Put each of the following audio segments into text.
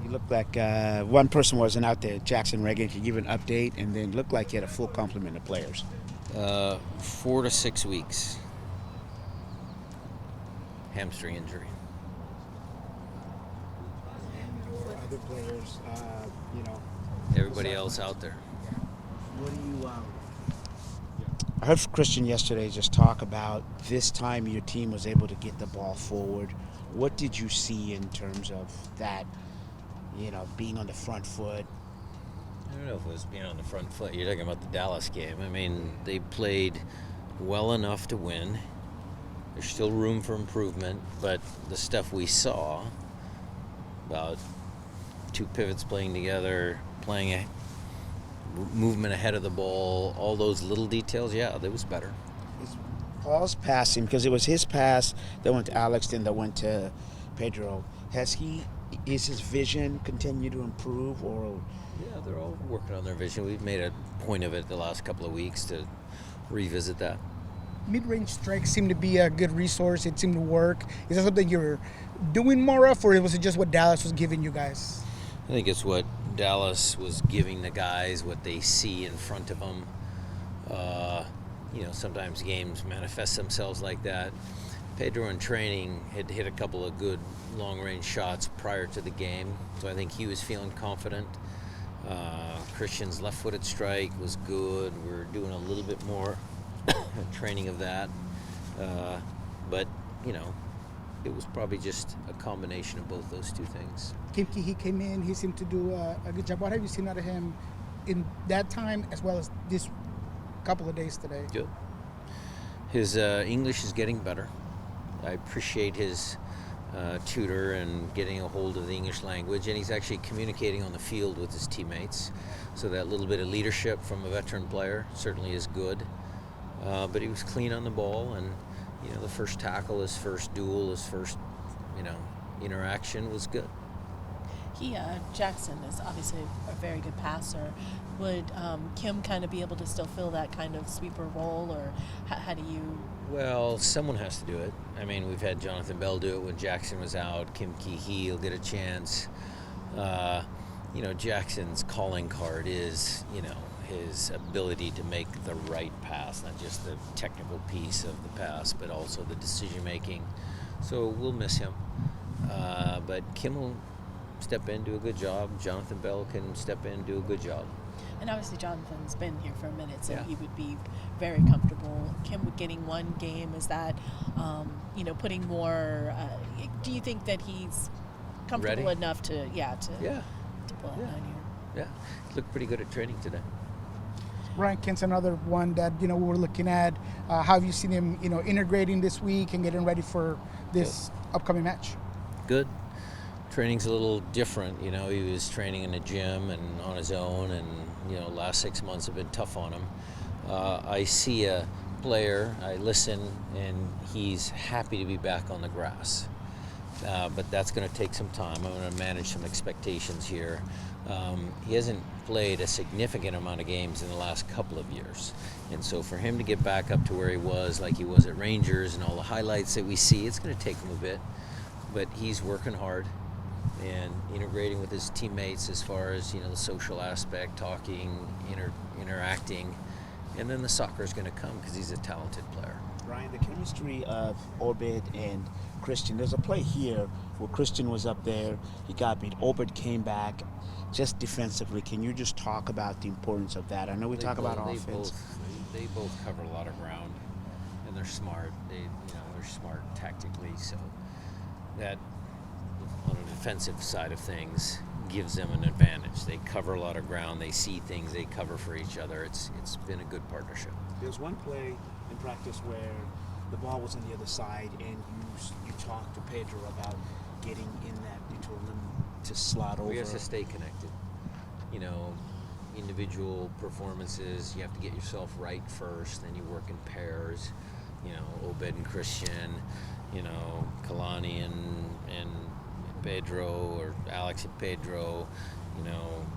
You looked like one person wasn't out there. Jackson Reagan could give an update, and then looked like he had a full complement of players. 4 to 6 weeks. Hamstring injury. Other players, Everybody else out there. What do you? I heard Christian yesterday just talk about this time your team was able to get the ball forward. What did you see in terms of that? Being on the front foot. I don't know if it was being on the front foot. You're talking about the Dallas game. I mean, they played well enough to win. There's still room for improvement, but the stuff we saw about two pivots playing together, playing a movement ahead of the ball, all those little details, yeah, that was better. Paul's passing, because it was his pass that went to Alex, then that went to Pedro. Is his vision continue to improve, or? Yeah, they're all working on their vision. We've made a point of it the last couple of weeks to revisit that. Mid-range strikes seem to be a good resource. It seemed to work. Is that something you're doing more of, or was it just what Dallas was giving you guys? I think it's what Dallas was giving the guys, what they see in front of them. Sometimes games manifest themselves like that. Pedro in training had hit a couple of good long-range shots prior to the game, so I think he was feeling confident. Christian's left-footed strike was good. We're doing a little bit more training of that. But it was probably just a combination of both those two things. Kimke, he came in, he seemed to do a good job. What have you seen out of him in that time as well as this couple of days today? Good. His English is getting better. I appreciate his tutor and getting a hold of the English language, and he's actually communicating on the field with his teammates. So that little bit of leadership from a veteran player certainly is good. But he was clean on the ball, and the first tackle, his first duel, his first interaction was good. Jackson is obviously a very good passer. Would Kim kind of be able to still fill that kind of sweeper role, or how do you? Well, someone has to do it. I mean, we've had Jonathan Bell do it when Jackson was out. Kim Kee will get a chance. Jackson's calling card is, his ability to make the right pass, not just the technical piece of the pass, but also the decision making. So we'll miss him. But Kim will step in, do a good job. Jonathan Bell can step in, do a good job. And obviously Jonathan's been here for a minute, so yeah. He would be very comfortable. Kim getting one game, is that, putting more, do you think that he's comfortable Ready? enough to pull that 9 year? Yeah, he looked pretty good at training today. Ryan Kent's another one that, we're looking at. How have you seen him, integrating this week and getting ready for this upcoming match? Good. Training's a little different. He was training in the gym and on his own, and last 6 months have been tough on him. I see a player, I listen, and he's happy to be back on the grass. But that's going to take some time. I'm going to manage some expectations here. He hasn't played a significant amount of games in the last couple of years. And so for him to get back up to where he was, like he was at Rangers and all the highlights that we see, it's going to take him a bit. But he's working hard and integrating with his teammates as far as, the social aspect, talking, interacting. And then the soccer is going to come because he's a talented player. Ryan, the chemistry of Obed and Christian. There's a play here where Christian was up there. He got beat. Obed came back just defensively. Can you just talk about the importance of that? I know we talk about offense. They both cover a lot of ground, and they're smart. They're smart tactically. So that, on the defensive side of things, gives them an advantage. They cover a lot of ground. They see things. They cover for each other. It's been a good partnership. There's one play in practice where the ball was on the other side, and you talked to Pedro about getting in that. You told him to slot over. We have to stay connected. Individual performances, you have to get yourself right first, then you work in pairs. Obed and Christian, Kalani and Pedro, or Alex and Pedro,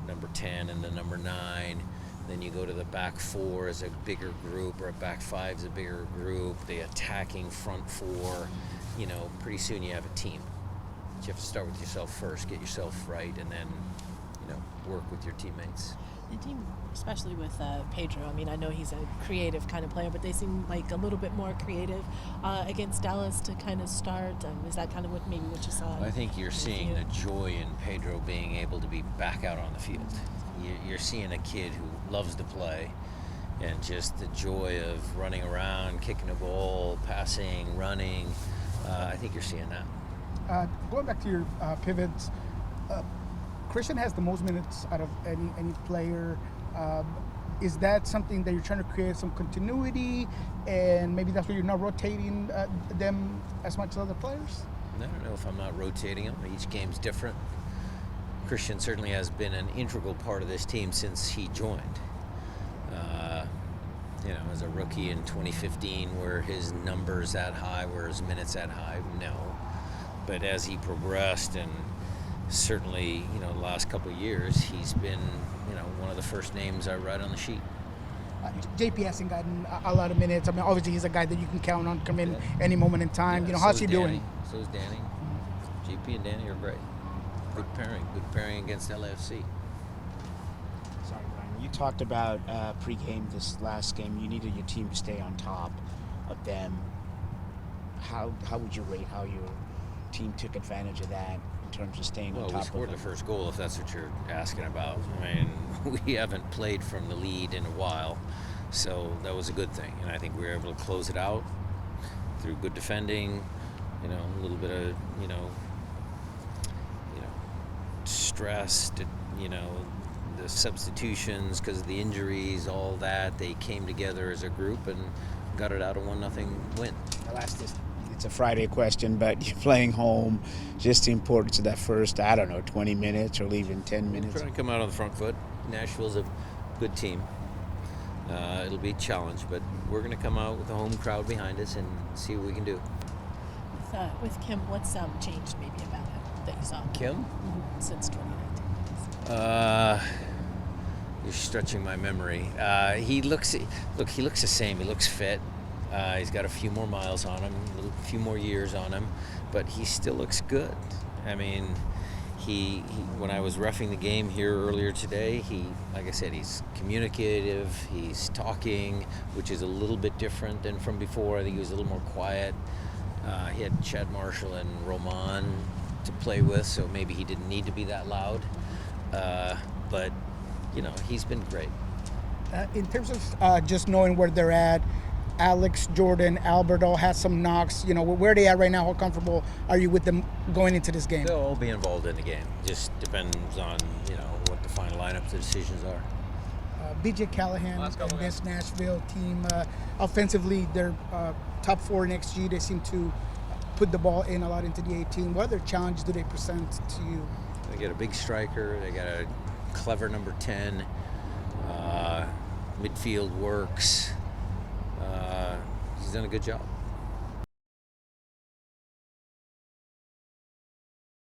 number 10 and the number 9. Then you go to the back 4 as a bigger group, or a back 5 is a bigger group. The attacking front 4, pretty soon you have a team. But you have to start with yourself first, get yourself right, and then, work with your teammates. The team, especially with Pedro, I mean, I know he's a creative kind of player, but they seem like a little bit more creative against Dallas to kind of start. Is that kind of what you saw? I think you're seeing the joy in Pedro being able to be back out on the field. You're seeing a kid who loves to play, and just the joy of running around, kicking a ball, passing, running. I think you're seeing that. Going back to your pivots, Christian has the most minutes out of any player. Is that something that you're trying to create some continuity, and maybe that's why you're not rotating them as much as other players? I don't know if I'm not rotating them. Each game's different. Christian certainly has been an integral part of this team since he joined. As a rookie in 2015, were his numbers that high? Were his minutes that high? No. But as he progressed, and certainly, the last couple of years, he's been, one of the first names I write on the sheet. JP hasn't gotten a lot of minutes. I mean, obviously he's a guy that you can count on come in any moment in time. How's he doing? So is Danny. JP and Danny are great. Good pairing against LAFC. Sorry, Brian. You talked about pregame this last game. You needed your team to stay on top of them. How would you rate how your team took advantage of that in terms of staying on top of them? Well, we scored the first goal, if that's what you're asking about. I mean, we haven't played from the lead in a while, so that was a good thing. And I think we were able to close it out through good defending, a little bit of, stress, the substitutions because of the injuries, all that. They came together as a group and got it out a 1-0 win. I'll ask this. It's a Friday question, but you're playing home. Just the importance of that first, 20 minutes or even 10 minutes. We're trying to come out on the front foot. Nashville's a good team. It'll be a challenge, but we're going to come out with the home crowd behind us and see what we can do. With Kim, what's changed maybe about him that you saw? Kim? Since 2019. You're stretching my memory. He looks the same. He looks fit. He's got a few more miles on him, a few more years on him, but he still looks good. I mean, he when I was reffing the game here earlier today, like I said, he's communicative, he's talking, which is a little bit different than from before. I think he was a little more quiet. He had Chad Marshall and Roman to play with, so maybe he didn't need to be that loud. But, he's been great. In terms of just knowing where they're at, Alex, Jordan, Albert all had some knocks. Where are they at right now? How comfortable are you with them going into this game? They'll all be involved in the game. Just depends on, what the final lineup, the decisions are. BJ Callahan and this Nashville team, offensively, they're top 4 in XG. They seem to put the ball in a lot into the 18. What other challenges do they present to you? They got a big striker. They got a clever number 10. Midfield works. He's done a good job.